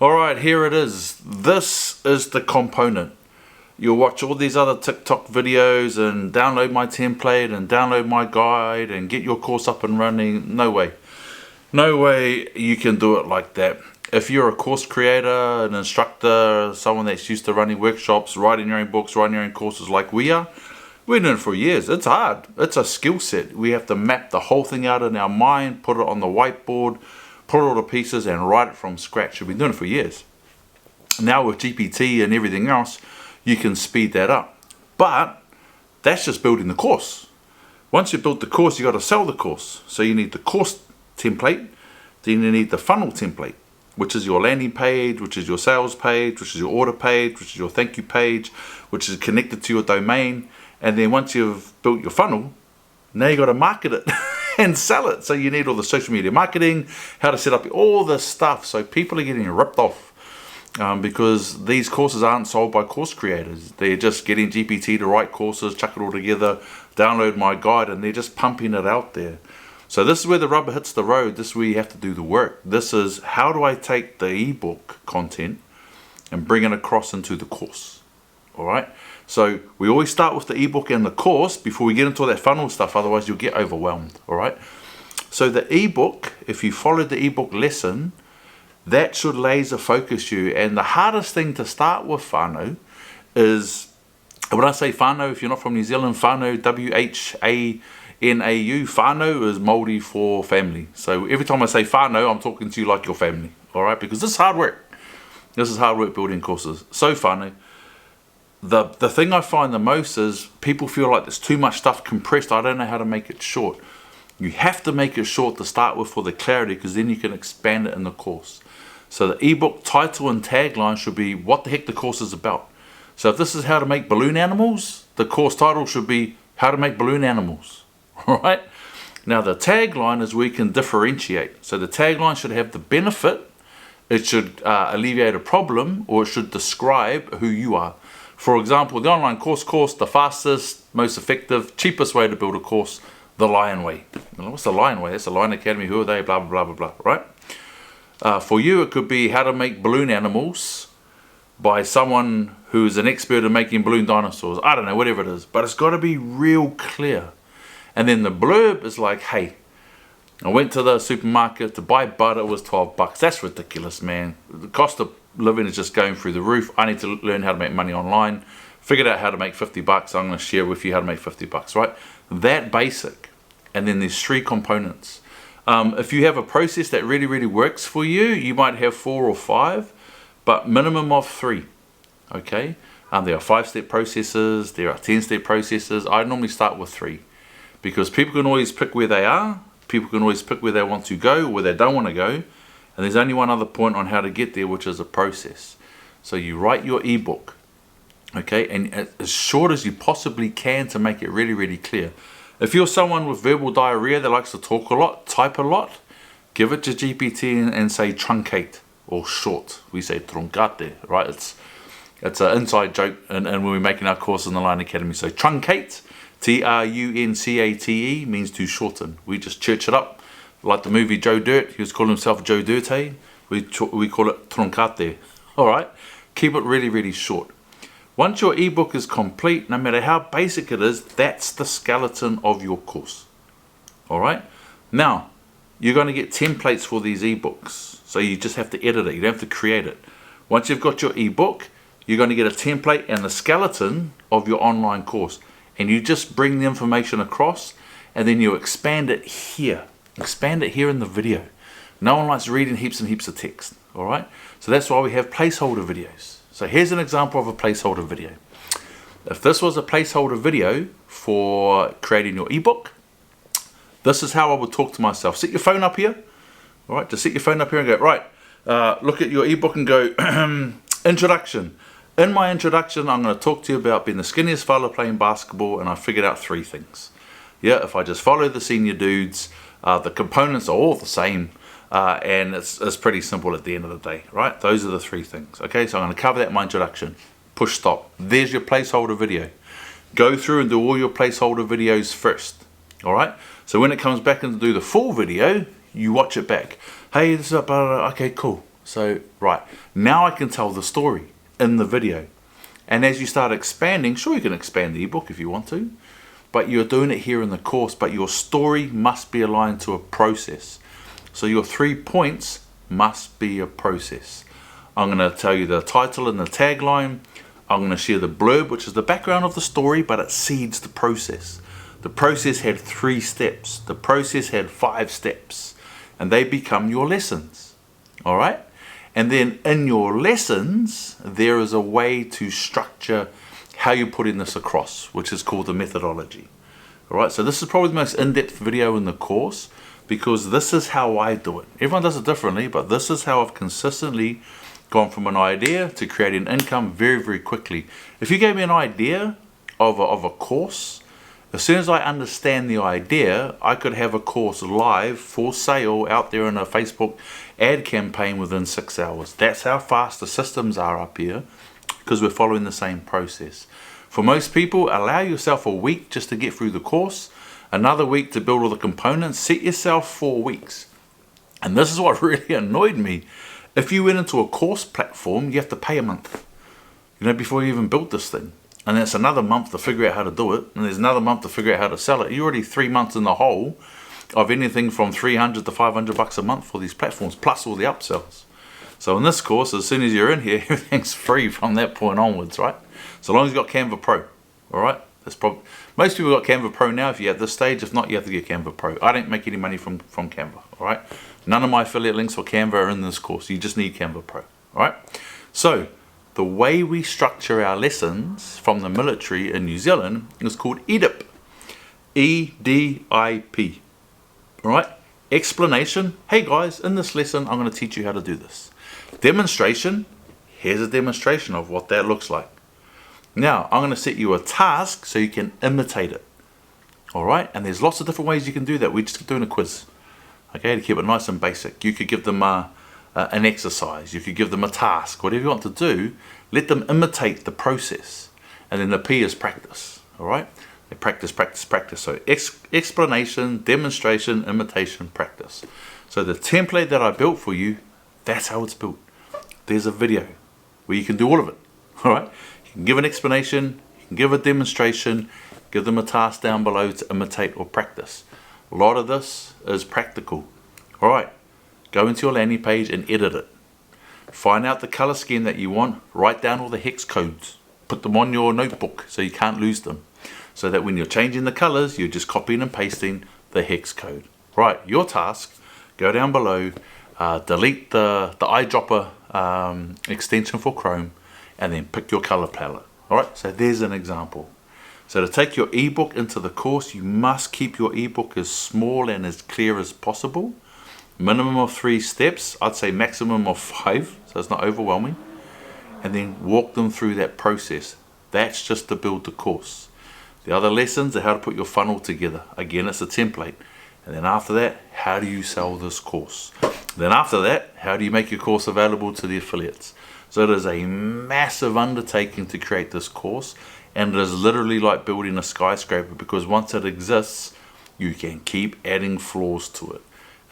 Alright, here it is. This is the component. You'll watch all these other TikTok videos and download my template and download my guide and get your course up and running. No way. No way you can do it like that. If you're a course creator, an instructor, someone that's used to running workshops, writing your own books, writing your own courses like we are, we've done it for years. It's hard. It's a skill set. We have to map the whole thing out in our mind, put it on the whiteboard, put all the pieces and write it from scratch. We've been doing it for years. Now with GPT and everything else, you can speed that up. But that's just building the course. Once you build the course, you got to sell the course. So you need the course template, then you need the funnel template, which is your landing page, which is your sales page, which is your order page, which is your thank you page, which is connected to your domain. And then once you've built your funnel, now you got to market it and sell it. So you need all the social media marketing, how to set up all this stuff. So people are getting ripped off because these courses aren't sold by course creators. They're just getting GPT to write courses, chuck it all together, download my guide, and they're just pumping it out there. So this is where the rubber hits the road. This is where you have to do the work. This is how do I take the ebook content and bring it across into the course. All right. So we always start with the ebook and the course before we get into all that funnel stuff. Otherwise you'll get overwhelmed. All right. So the ebook, if you follow the ebook lesson, that should laser focus you. And the hardest thing to start with whānau is, when I say whānau, if you're not from New Zealand, whānau, W-H-A-N-A-U, whānau is Māori for family. So every time I say whānau, I'm talking to you like your family. All right. Because this is hard work. This is hard work building courses. So whānau. The thing I find the most is people feel like there's too much stuff compressed. I don't know how to make it short. You have to make it short to start with for the clarity, because then you can expand it in the course. So the ebook title and tagline should be what the heck the course is about. So if this is how to make balloon animals, the course title should be how to make balloon animals. All right. Now the tagline is where you can differentiate. So the tagline should have the benefit. It should alleviate a problem, or it should describe who you are. For example, the online course, the fastest, most effective, cheapest way to build a course, the Lion Way. What's the Lion Way? That's the Lion Academy. Who are they? Blah, blah, blah, blah, blah, right? For you, it could be how to make balloon animals by someone who's an expert in making balloon dinosaurs. I don't know, whatever it is. But it's got to be real clear. And then the blurb is like, hey, I went to the supermarket to buy butter. It was $12. That's ridiculous, man. The cost of living is just going through the roof. I need to learn how to make money online. Figured out how to make $50. I'm going to share with you how to make $50, right? That basic. And then there's 3 components. If you have a process that really, really works for you, you might have 4 or 5, but minimum of 3. Okay? There are 5-step processes. There are 10-step processes. I normally start with 3 because people can always pick where they are. People can always pick where they want to go, where they don't want to go. And there's only one other point on how to get there, which is a process. So you write your ebook, okay, and as short as you possibly can to make it really, really clear. If you're someone with verbal diarrhea that likes to talk a lot, type a lot, give it to GPT and say truncate or short. We say truncate, right? It's an inside joke, and when we're making our course in the Lion Academy. So truncate, T-R-U-N-C-A-T-E, means to shorten. We just church it up. Like the movie Joe Dirt, he was calling himself Joe Dirte. We call it truncate. All right? Keep it really, really short. Once your ebook is complete, no matter how basic it is, that's the skeleton of your course. All right? Now, you're going to get templates for these ebooks. So you just have to edit it. You don't have to create it. Once you've got your ebook, you're going to get a template and the skeleton of your online course. And you just bring the information across, and then you expand it here. Expand it here in the video. No one likes reading heaps and heaps of text. All right? So that's why we have placeholder videos. So here's an example of a placeholder video. If this was a placeholder video for creating your ebook, this is how I would talk to myself. Set your phone up here. All right? Just set your phone up here and go, right, look at your ebook and go, introduction. In my introduction, I'm going to talk to you about being the skinniest fella playing basketball, and I figured out 3 things. Yeah, if I just follow the senior dudes, the components are all the same, and it's pretty simple at the end of the day, right? Those are the 3 things. Okay, so I'm going to cover that in my introduction. Push stop. There's your placeholder video. Go through and do all your placeholder videos first. All right. So when it comes back and do the full video, you watch it back. Hey, this is okay, cool. So, right, now I can tell the story in the video. And as you start expanding, sure, you can expand the ebook if you want to, but you're doing it here in the course, but your story must be aligned to a process. So your 3 points must be a process. I'm going to tell you the title and the tagline. I'm going to share the blurb, which is the background of the story, but it seeds the process. The process had 3 steps. The process had 5 steps, and they become your lessons. All right? And then in your lessons, there is a way to structure how you're putting this across, which is called the methodology. All right, so this is probably the most in-depth video in the course, because this is how I do it. Everyone does it differently, but this is how I've consistently gone from an idea to creating income very, very quickly. If you gave me an idea of a course, as soon as I understand the idea, I could have a course live for sale out there in a Facebook ad campaign within 6 hours. That's how fast the systems are up here, because we're following the same process. For most people, allow yourself a week just to get through the course, another week to build all the components, set yourself 4 weeks. And this is what really annoyed me. If you went into a course platform, you have to pay a month, before you even built this thing. And it's another month to figure out how to do it, and there's another month to figure out how to sell it. You're already 3 months in the hole of anything from $300 to $500 a month for these platforms, plus all the upsells. So in this course, as soon as you're in here, everything's free from that point onwards, right? So long as you've got Canva Pro, all right? Most people got Canva Pro now if you're at this stage. If not, you have to get Canva Pro. I don't make any money from Canva, all right? None of my affiliate links for Canva are in this course. You just need Canva Pro, all right? So the way we structure our lessons from the military in New Zealand is called EDIP, E-D-I-P, all right? Explanation, hey guys, in this lesson, I'm going to teach you how to do this. Demonstration, here's a demonstration of what that looks like. Now, I'm going to set you a task so you can imitate it. All right? And there's lots of different ways you can do that. We're just doing a quiz. Okay, to keep it nice and basic. You could give them an exercise. You could give them a task. Whatever you want to do, let them imitate the process. And then the P is practice. All right? They practice, practice, practice. So explanation, demonstration, imitation, practice. So the template that I built for you, that's how it's built. There's a video where you can do all of it. All right? You can give an explanation, you can give a demonstration, give them a task down below to imitate or practice. A lot of this is practical. All right, go into your landing page and edit it. Find out the color scheme that you want, write down all the hex codes, put them on your notebook so you can't lose them. So that when you're changing the colors, you're just copying and pasting the hex code. Right, your task, go down below, delete the eyedropper extension for Chrome, and then pick your color palette. All right, so there's an example. So to take your ebook into the course, you must keep your ebook as small and as clear as possible. Minimum of 3 steps, I'd say maximum of 5, so it's not overwhelming. And then walk them through that process. That's just to build the course. The other lessons are how to put your funnel together. Again, it's a template. And then after that, how do you sell this course? Then after that, how do you make your course available to the affiliates? So it is a massive undertaking to create this course, and it is literally like building a skyscraper, because once it exists, you can keep adding floors to it.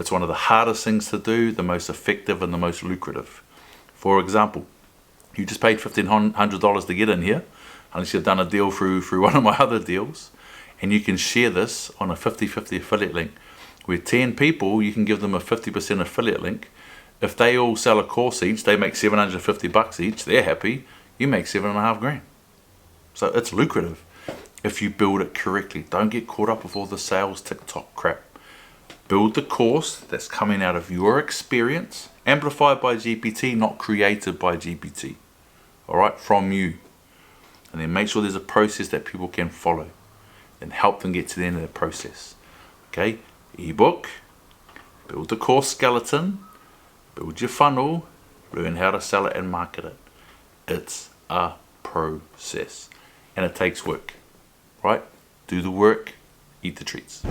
It's one of the hardest things to do, the most effective and the most lucrative. For example, you just paid $1,500 to get in here, unless you've done a deal through one of my other deals, and you can share this on a 50-50 affiliate link. With 10 people, you can give them a 50% affiliate link. If they all sell a course each, they make $750 each, they're happy, you make $7.5 grand. So it's lucrative if you build it correctly. Don't get caught up with all the sales TikTok crap. Build the course that's coming out of your experience, amplified by GPT, not created by GPT. All right, from you. And then make sure there's a process that people can follow and help them get to the end of the process. Okay, ebook, build the course skeleton, build your funnel, learn how to sell it and market it. It's a process and it takes work, right? Do the work, eat the treats.